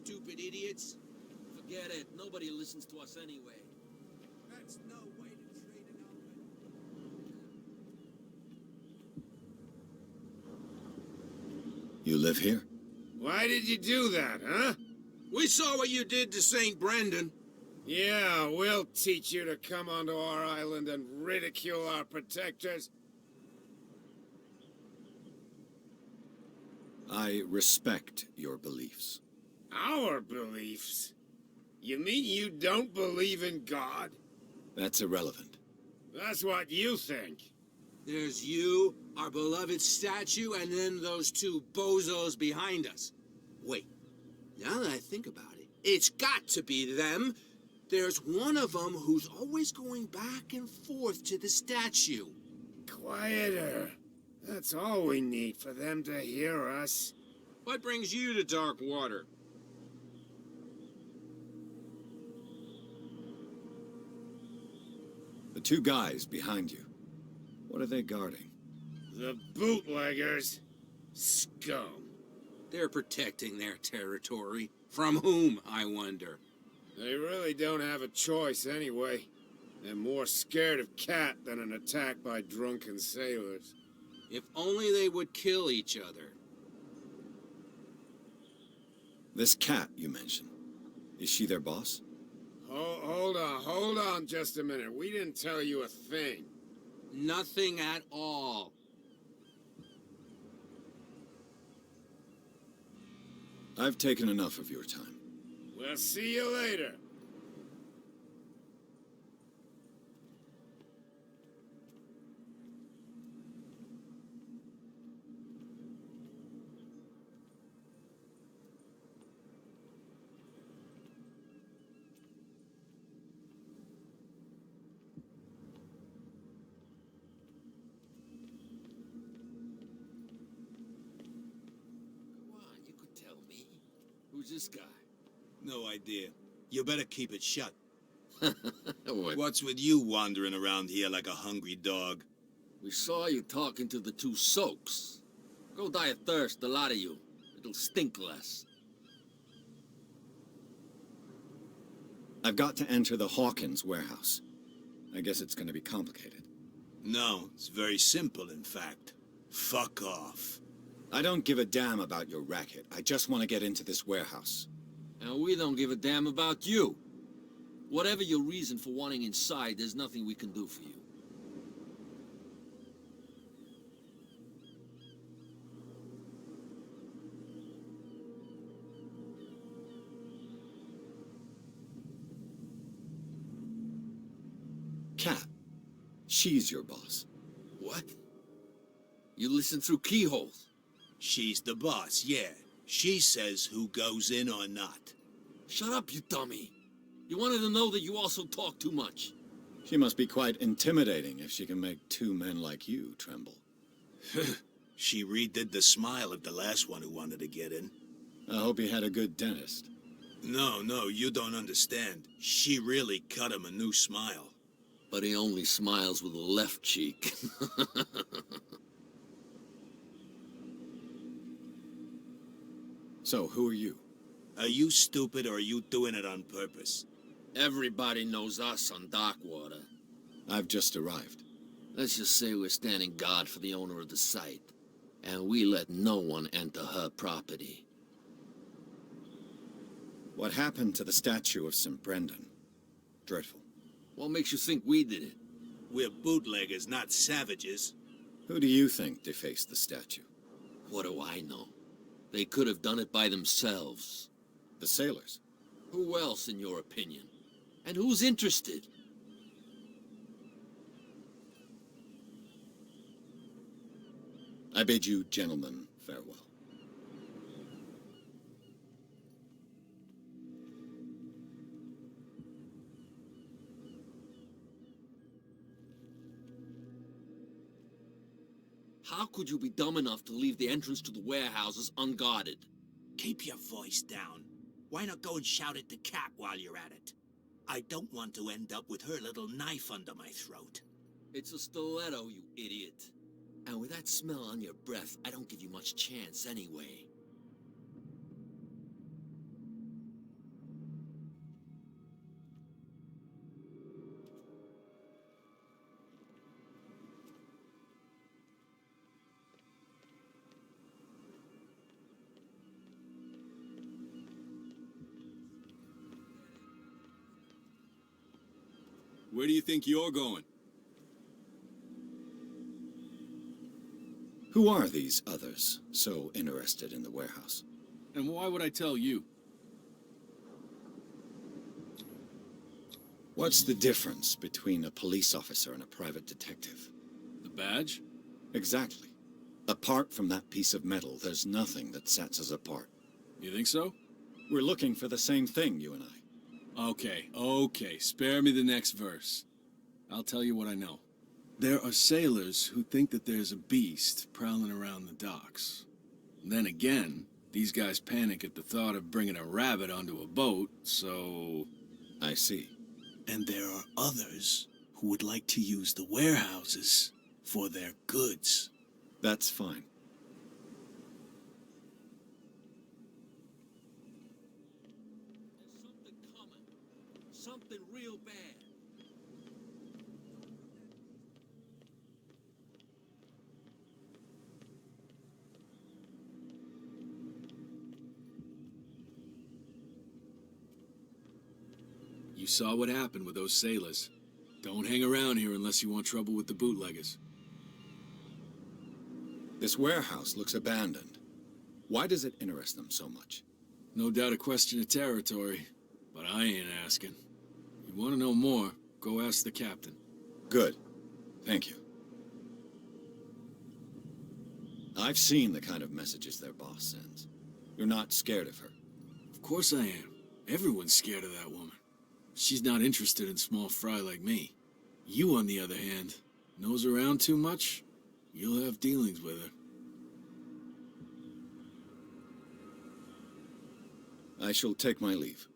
stupid idiots. Forget it. Nobody listens to us anyway. That's no way to treat an omen. You live here? Why did you do that, huh? We saw what you did to St. Brendan. Yeah, we'll teach you to come onto our island and ridicule our protectors. I respect your beliefs. Our beliefs? You mean you don't believe in God? That's irrelevant. That's what you think. There's you, our beloved statue, and then those two bozos behind us. Wait, now that I think about it, it's got to be them. There's one of them who's always going back and forth to the statue. Quieter. That's all we need for them to hear us. What brings you to dark water? The two guys behind you. What are they guarding? The bootleggers. Scum. They're protecting their territory. From whom, I wonder? They really don't have a choice anyway. They're more scared of Cat than an attack by drunken sailors. If only they would kill each other. This Cat you mentioned. Is she their boss? Hold on just a minute. We didn't tell you a thing. Nothing at all. I've taken enough of your time. We'll see you later. Who's this guy? No idea. You better keep it shut. What? What's with you wandering around here like a hungry dog? We saw you talking to the two soaks. Go die of thirst, the lot of you. It'll stink less. I've got to enter the Hawkins warehouse. I guess it's going to be complicated. No, it's very simple, in fact. Fuck off. I don't give a damn about your racket. I just want to get into this warehouse. And we don't give a damn about you. Whatever your reason for wanting inside, there's nothing we can do for you. Cat. She's your boss. What? You listen through keyholes. She's the boss, yeah. She says who goes in or not. Shut up, you dummy. You wanted to know that you also talk too much. She must be quite intimidating if she can make two men like you tremble. She redid the smile at the last one who wanted to get in. I hope he had a good dentist. No, you don't understand. She really cut him a new smile. But he only smiles with the left cheek. So, who are you? Are you stupid or are you doing it on purpose? Everybody knows us on Darkwater. I've just arrived. Let's just say we're standing guard for the owner of the site. And we let no one enter her property. What happened to the statue of St. Brendan? Dreadful. What makes you think we did it? We're bootleggers, not savages. Who do you think defaced the statue? What do I know? They could have done it by themselves. The sailors? Who else, in your opinion? And who's interested? I bid you gentlemen farewell. How could you be dumb enough to leave the entrance to the warehouses unguarded? Keep your voice down. Why not go and shout at the cat while you're at it? I don't want to end up with her little knife under my throat. It's a stiletto, you idiot. And with that smell on your breath, I don't give you much chance anyway. Where do you think you're going? Who are these others so interested in the warehouse? And why would I tell you? What's the difference between a police officer and a private detective? The badge? Exactly. Apart from that piece of metal, there's nothing that sets us apart. You think so? We're looking for the same thing, you and I. Okay, spare me the next verse. I'll tell you what I know. There are sailors who think that there's a beast prowling around the docks. Then again, these guys panic at the thought of bringing a rabbit onto a boat, so... I see. And there are others who would like to use the warehouses for their goods. That's fine. There's something coming. Something real bad. You saw what happened with those sailors. Don't hang around here unless you want trouble with the bootleggers. This warehouse looks abandoned. Why does it interest them so much? No doubt a question of territory, but I ain't asking. You want to know more, go ask the captain. Good. Thank you. I've seen the kind of messages their boss sends. You're not scared of her. Of course I am. Everyone's scared of that woman. She's not interested in small fry like me. You, on the other hand, nose around too much, you'll have dealings with her. I shall take my leave.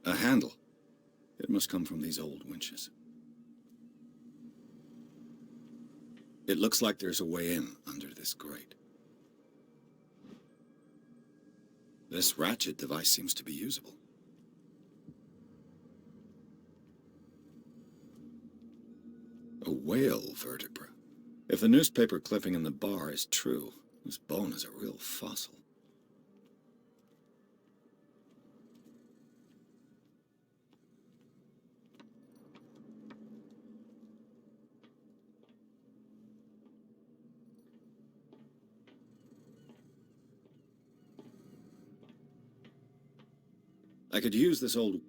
A handle. It must come from these old winches. It looks like there's a way in under this grate. This ratchet device seems to be usable. A whale vertebra. If the newspaper clipping in the bar is true, this bone is a real fossil. I could use this old...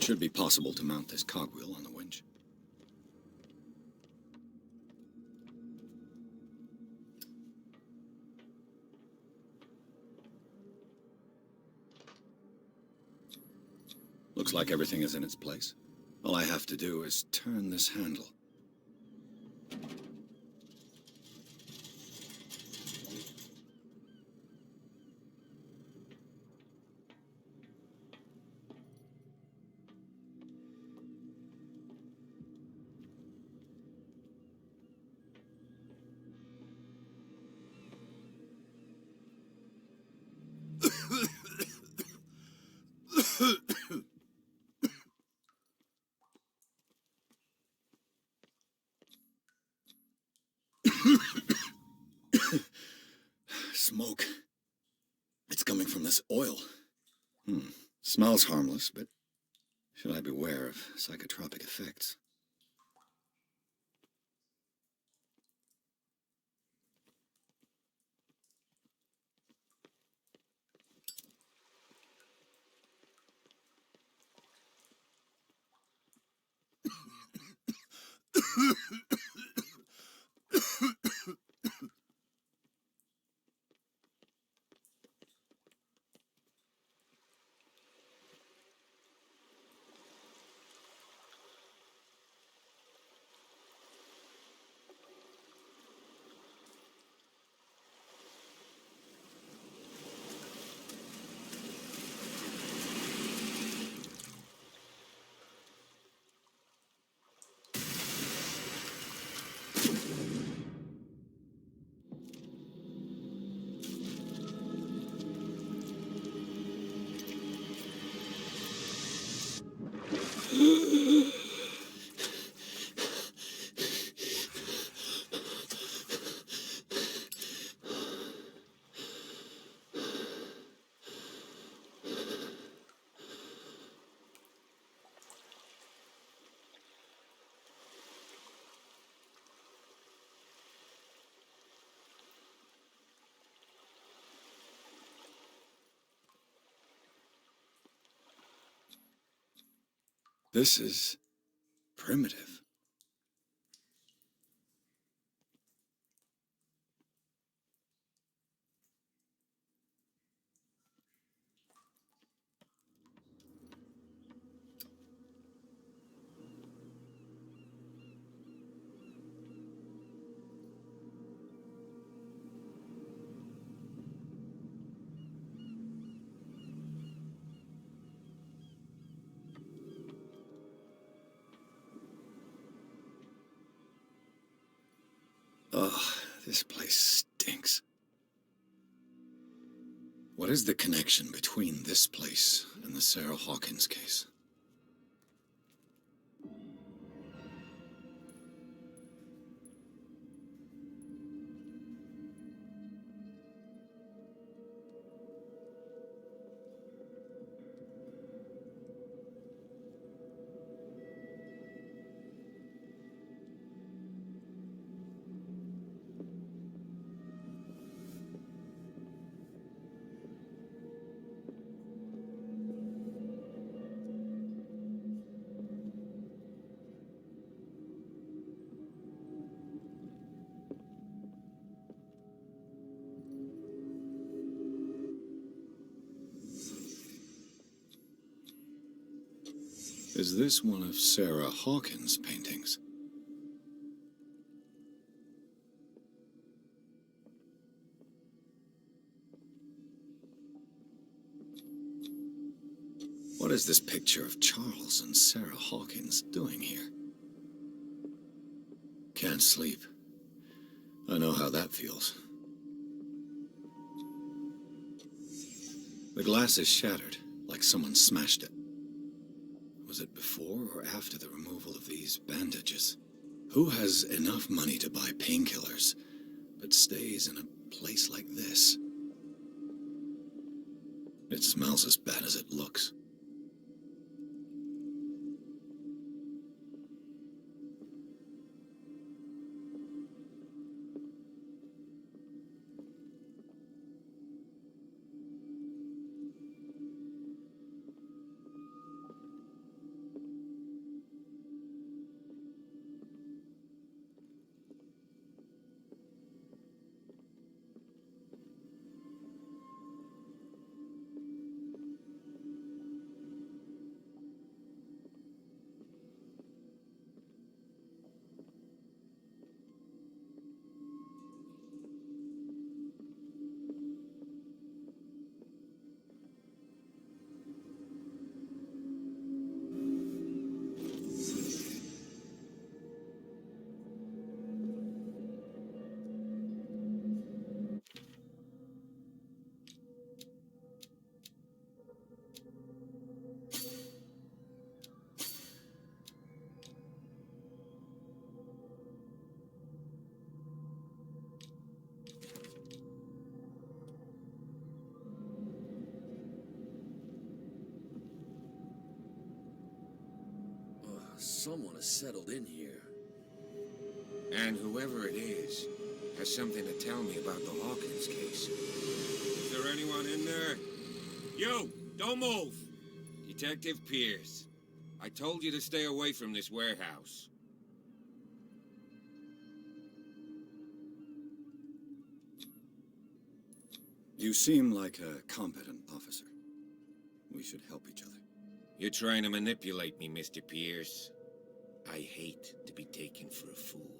should be possible to mount this cogwheel on the winch. Looks like everything is in its place. All I have to do is turn this handle. Smoke. It's coming from this oil. Smells harmless, but should I beware of psychotropic effects? This is primitive. Oh, this place stinks. What is the connection between this place and the Sarah Hawkins case? Is this one of Sarah Hawkins' paintings? What is this picture of Charles and Sarah Hawkins doing here? Can't sleep. I know how that feels. The glass is shattered, like someone smashed it. Was it before or after the removal of these bandages? Who has enough money to buy painkillers, but stays in a place like this? It smells as bad as it looks. Someone has settled in here. And whoever it is has something to tell me about the Hawkins case. Is there anyone in there? You! Don't move! Detective Pierce. I told you to stay away from this warehouse. You seem like a competent officer. We should help each other. You're trying to manipulate me, Mr. Pierce. I hate to be taken for a fool.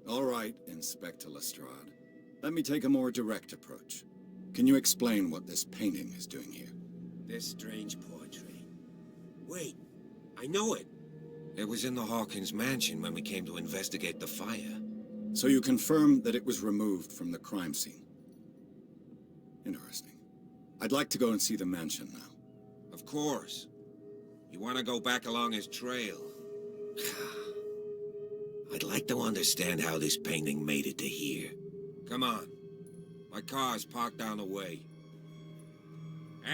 All right, Inspector Lestrade. Let me take a more direct approach. Can you explain what this painting is doing here? This strange portrait. Wait, I know it. It was in the Hawkins mansion when we came to investigate the fire. So you confirm that it was removed from the crime scene? Interesting. I'd like to go and see the mansion now. Of course. You want to go back along his trail? I'd like to understand how this painting made it to here. Come on. My car's parked down the way.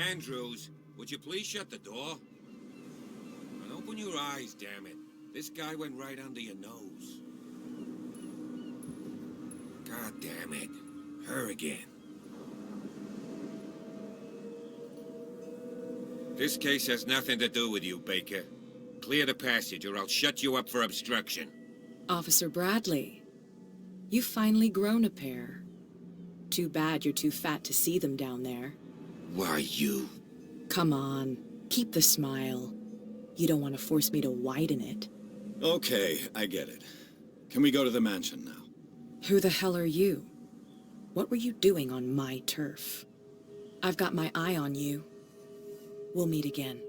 Andrews, would you please shut the door? And open your eyes, damn it. This guy went right under your nose. God damn it. Her again. This case has nothing to do with you, Baker. Clear the passage or I'll shut you up for obstruction. Officer Bradley, you've finally grown a pair. Too bad you're too fat to see them down there. Why, you? Come on, keep the smile. You don't want to force me to widen it. Okay, I get it. Can we go to the mansion now? Who the hell are you? What were you doing on my turf? I've got my eye on you. We'll meet again.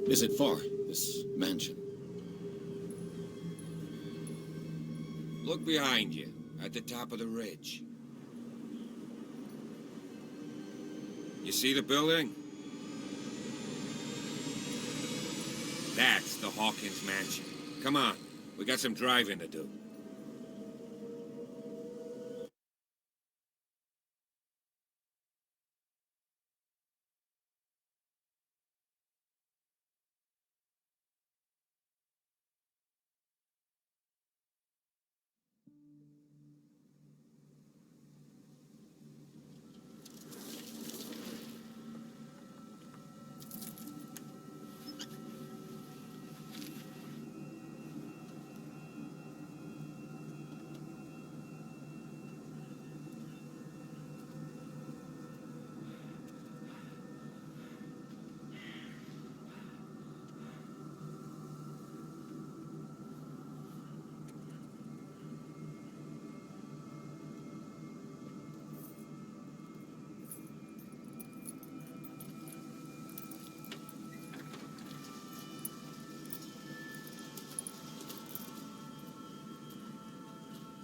Is it far, this mansion? Look behind you, at the top of the ridge. You see the building? That's the Hawkins mansion. Come on, we got some driving to do.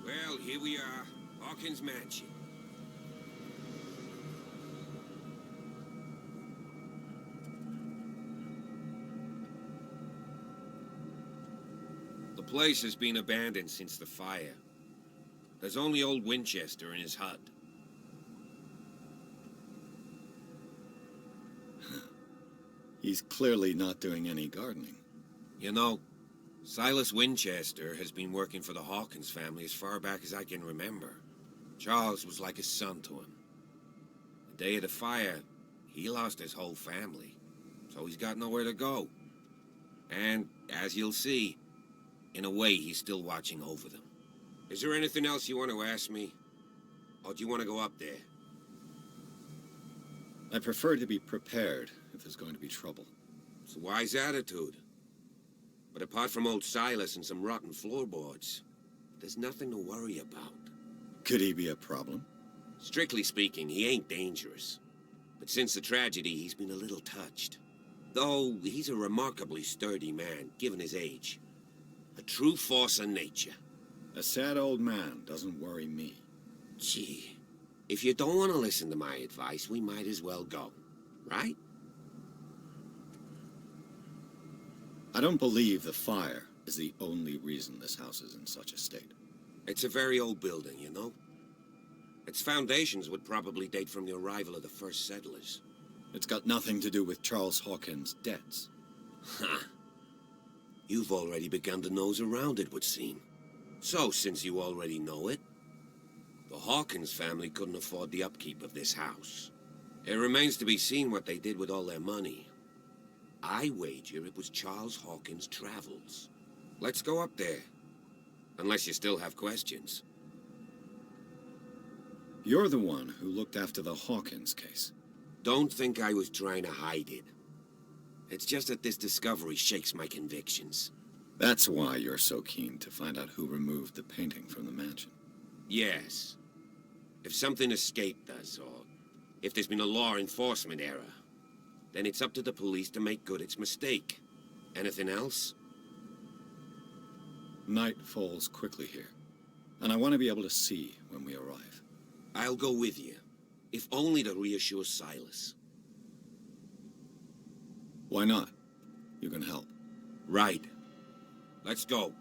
Well, here we are, Hawkins Mansion. The place has been abandoned since the fire. There's only old Winchester in his hut. He's clearly not doing any gardening. You know, Silas Winchester has been working for the Hawkins family as far back as I can remember. Charles was like a son to him. The day of the fire, he lost his whole family, so he's got nowhere to go. And, as you'll see, in a way, he's still watching over them. Is there anything else you want to ask me? Or do you want to go up there? I prefer to be prepared if there's going to be trouble. It's a wise attitude. But apart from old Silas and some rotten floorboards, there's nothing to worry about. Could he be a problem? Strictly speaking, he ain't dangerous. But since the tragedy, he's been a little touched. Though he's a remarkably sturdy man, given his age. A true force of nature. A sad old man doesn't worry me. Gee, if you don't want to listen to my advice, we might as well go. Right? I don't believe the fire is the only reason this house is in such a state. It's a very old building, you know? Its foundations would probably date from the arrival of the first settlers. It's got nothing to do with Charles Hawkins' debts. Ha! You've already begun to nose around, it would seem. So, since you already know it, the Hawkins family couldn't afford the upkeep of this house. It remains to be seen what they did with all their money. I wager it was Charles Hawkins' travels. Let's go up there. Unless you still have questions. You're the one who looked after the Hawkins case. Don't think I was trying to hide it. It's just that this discovery shakes my convictions. That's why you're so keen to find out who removed the painting from the mansion. Yes. If something escaped us, or if there's been a law enforcement error, then it's up to the police to make good its mistake. Anything else? Night falls quickly here, and I want to be able to see when we arrive. I'll go with you, if only to reassure Silas. Why not? You can help. Right. Let's go.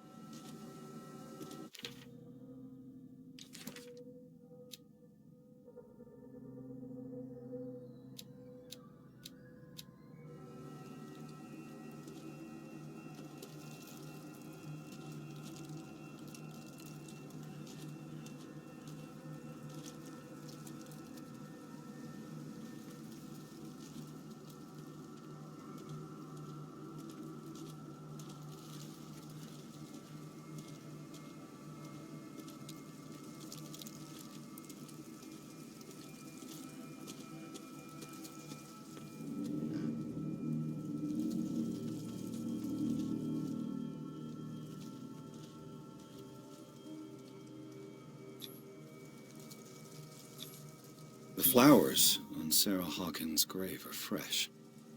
The flowers on Sarah Hawkins' grave are fresh.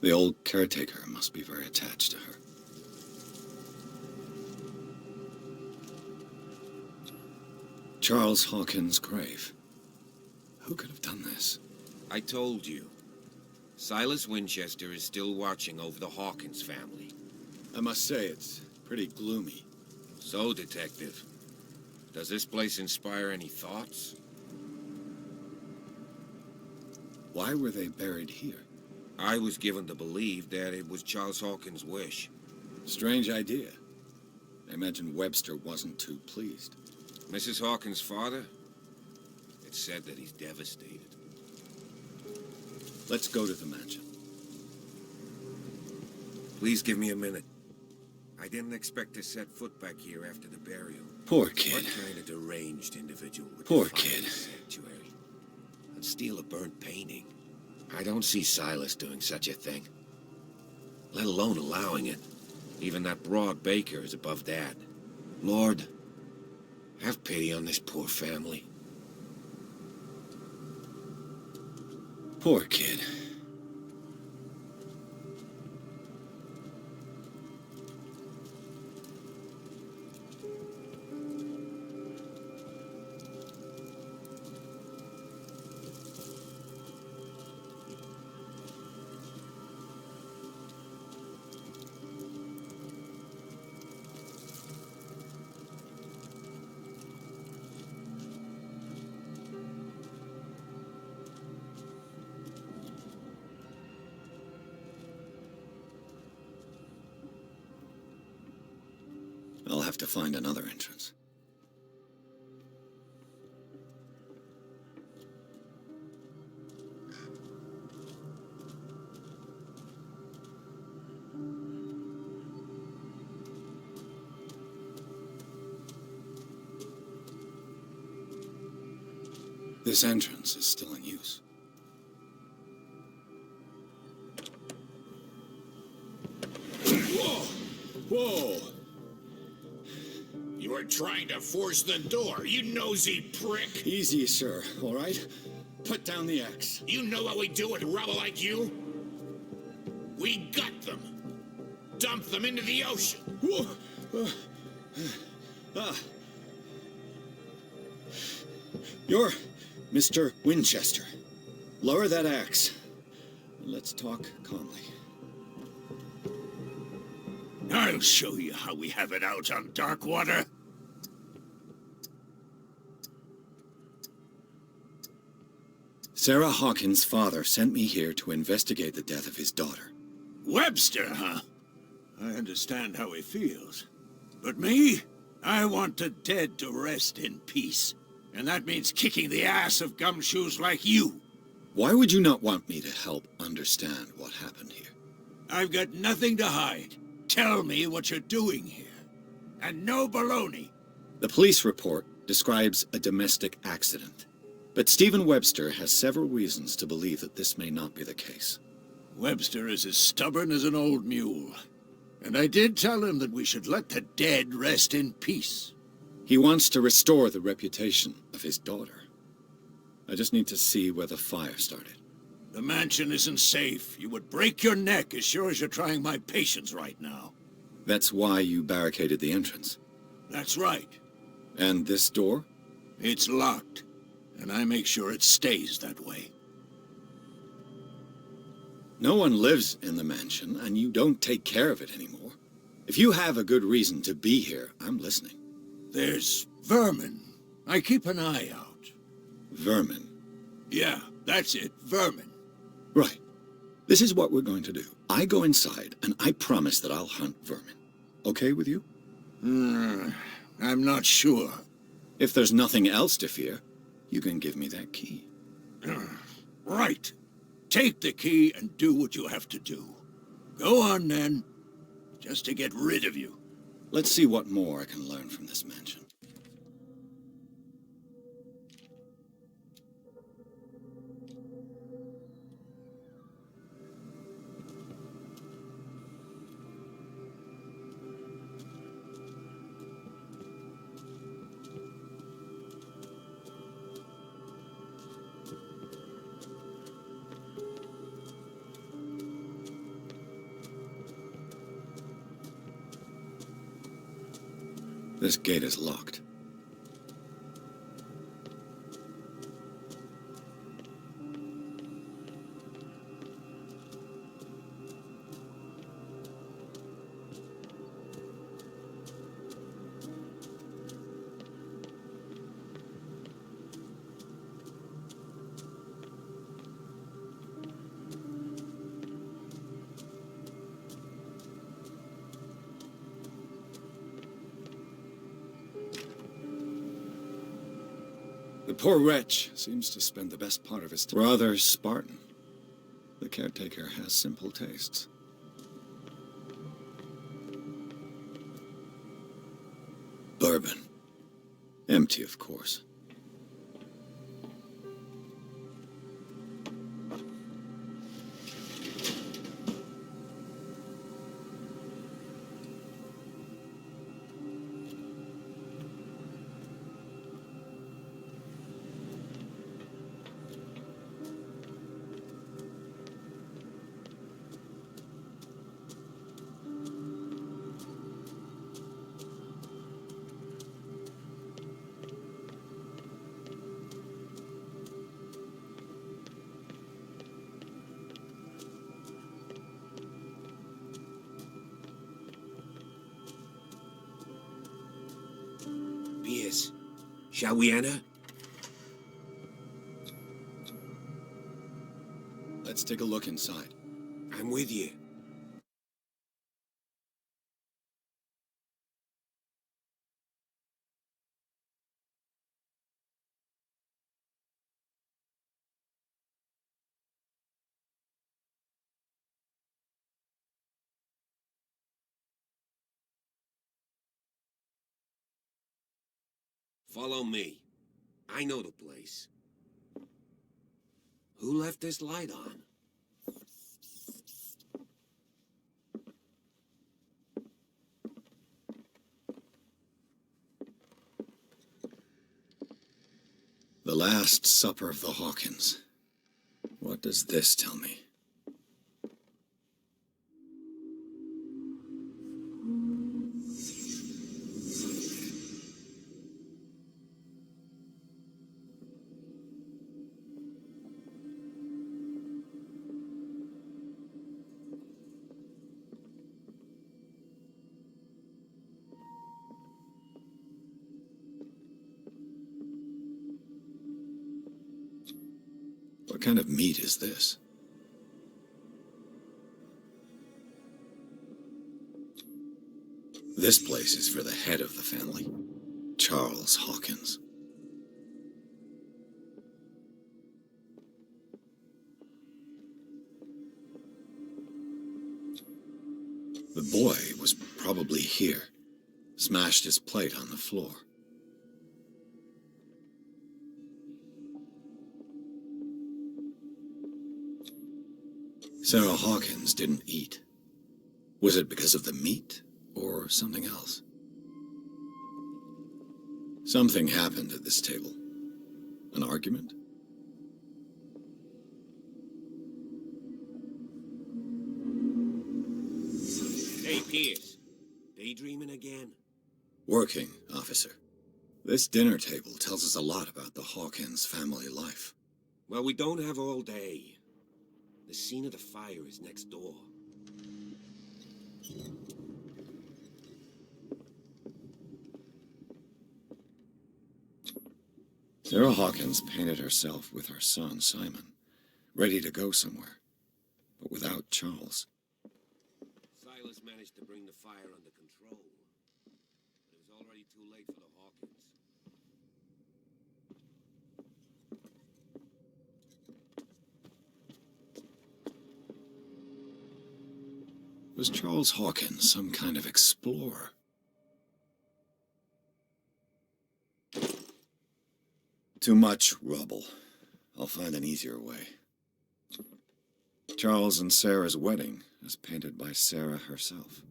The old caretaker must be very attached to her. Charles Hawkins' grave. Who could have done this? I told you. Silas Winchester is still watching over the Hawkins family. I must say, it's pretty gloomy. So, Detective, does this place inspire any thoughts? Why were they buried here? I was given to believe that it was Charles Hawkins' wish. Strange idea. I imagine Webster wasn't too pleased. Mrs. Hawkins' father? It's said that he's devastated. Let's go to the mansion. Please give me a minute. I didn't expect to set foot back here after the burial. Poor kid. What kind of deranged individual would Poor defile kid. the sanctuary and steal a burnt painting? I don't see Silas doing such a thing, let alone allowing it. Even that broad baker is above that. Lord, have pity on this poor family. Poor kid. I'll have to find another entrance. This entrance is still in use. Whoa! You were trying to force the door, you nosy prick! Easy, sir, all right? Put down the axe. You know what we do with rubble like you? We gut them. Dump them into the ocean. Whoa! You're Mr. Winchester. Lower that axe. Let's talk calmly. I'll show you how we have it out on Darkwater. Sarah Hawkins' father sent me here to investigate the death of his daughter. Webster, huh? I understand how he feels. But me? I want the dead to rest in peace. And that means kicking the ass of gumshoes like you. Why would you not want me to help understand what happened here? I've got nothing to hide. Tell me what you're doing here. And no baloney. The police report describes a domestic accident. But Stephen Webster has several reasons to believe that this may not be the case. Webster is as stubborn as an old mule. And I did tell him that we should let the dead rest in peace. He wants to restore the reputation of his daughter. I just need to see where the fire started. The mansion isn't safe. You would break your neck as sure as you're trying my patience right now. That's why you barricaded the entrance. That's right. And this door? It's locked. And I make sure it stays that way. No one lives in the mansion, and you don't take care of it anymore. If you have a good reason to be here, I'm listening. There's vermin. I keep an eye out. Vermin? Yeah, that's it, vermin. Right. This is what we're going to do. I go inside, and I promise that I'll hunt vermin. Okay with you? I'm not sure. If there's nothing else to fear, you can give me that key. Right. Take the key and do what you have to do. Go on, then. Just to get rid of you. Let's see what more I can learn from this mansion. This gate is locked. The poor wretch seems to spend the best part of his time. Rather Spartan. The caretaker has simple tastes. Bourbon. Empty, of course. Yes. Shall we enter? Let's take a look inside. I'm with you. Follow me. I know the place. Who left this light on? The Last Supper of the Hawkins. What does this tell me? What kind of meat is this? This place is for the head of the family, Charles Hawkins. The boy was probably here, smashed his plate on the floor. Sarah Hawkins didn't eat. Was it because of the meat or something else? Something happened at this table. An argument? Hey, Pierce. Daydreaming again? Working, officer. This dinner table tells us a lot about the Hawkins family life. Well, we don't have all day. The scene of the fire is next door. Sarah Hawkins painted herself with her son, Simon, ready to go somewhere, but without Charles. Silas managed to bring the fire under control, but it was already too late for the Hawkins. Was Charles Hawkins some kind of explorer? Too much rubble. I'll find an easier way. Charles and Sarah's wedding, as painted by Sarah herself.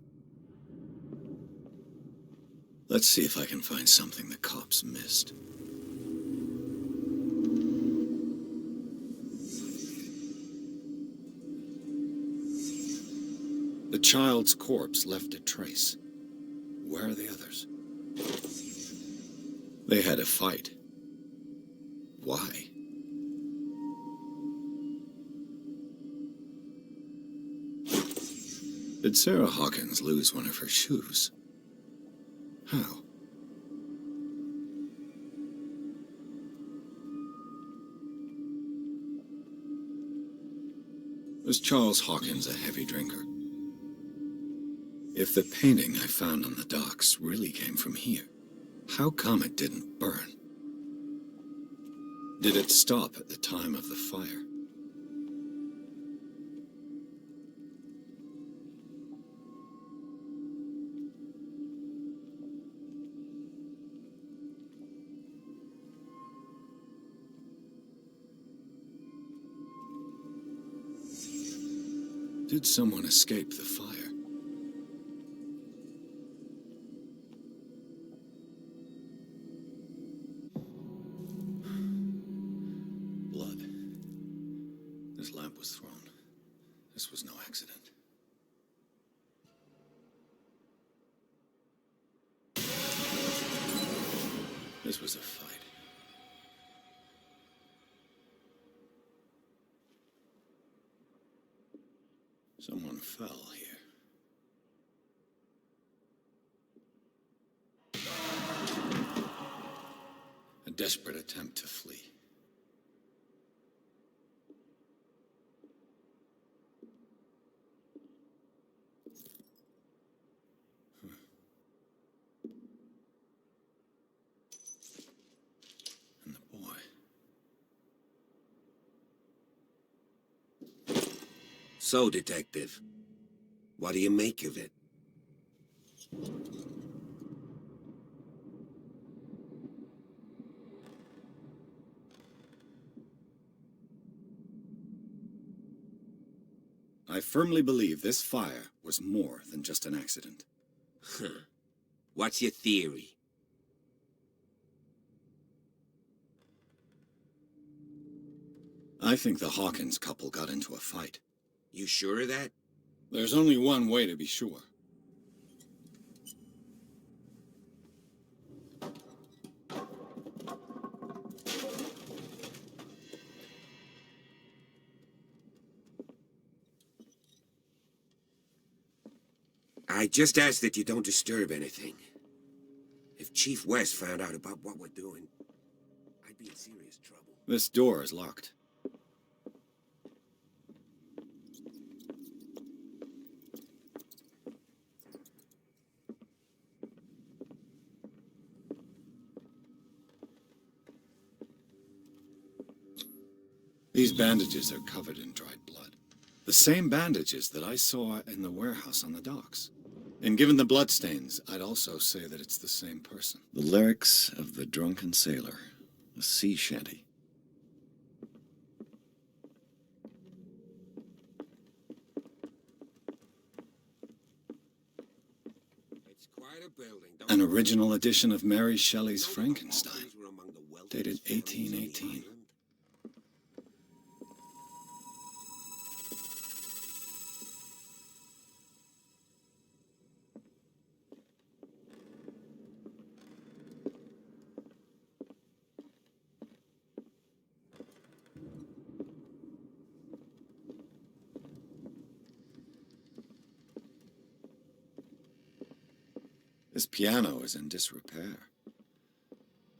Let's see if I can find something the cops missed. The child's corpse left a trace. Where are the others? They had a fight. Why? Did Sarah Hawkins lose one of her shoes? How? Was Charles Hawkins a heavy drinker? If the painting I found on the docks really came from here, how come it didn't burn? Did it stop at the time of the fire? Did someone escape the fire? Blood. This lamp was thrown. This was no accident. This was a fight. Someone fell here. A desperate attempt to flee. And the boy. So, Detective, what do you make of it? I firmly believe this fire was more than just an accident. Huh. What's your theory? I think the Hawkins couple got into a fight. You sure of that? There's only one way to be sure. I just ask that you don't disturb anything. If Chief West found out about what we're doing, I'd be in serious trouble. This door is locked. These bandages are covered in dried blood. The same bandages that I saw in the warehouse on the docks. And given the bloodstains, I'd also say that it's the same person. The lyrics of the drunken sailor, a sea shanty. It's quite a building. An original edition of Mary Shelley's Frankenstein, dated 1818. This piano is in disrepair.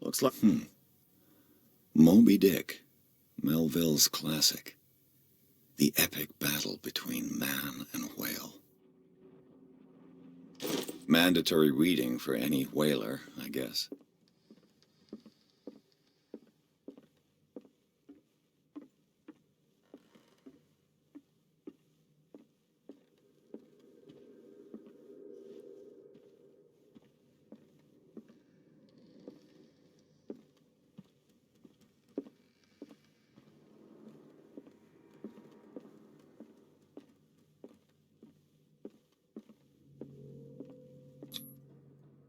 Looks like, Moby Dick, Melville's classic. The epic battle between man and whale. Mandatory reading for any whaler, I guess.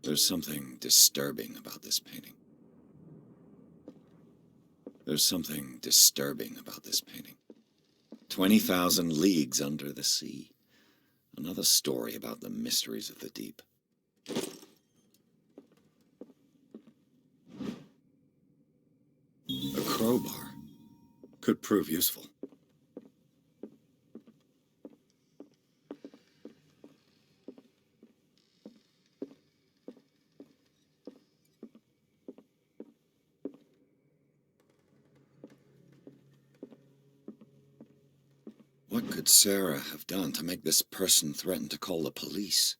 There's something disturbing about this painting. There's something disturbing about this painting. 20,000 leagues under the sea. Another story about the mysteries of the deep. A crowbar could prove useful. What could Sarah have done to make this person threaten to call the police?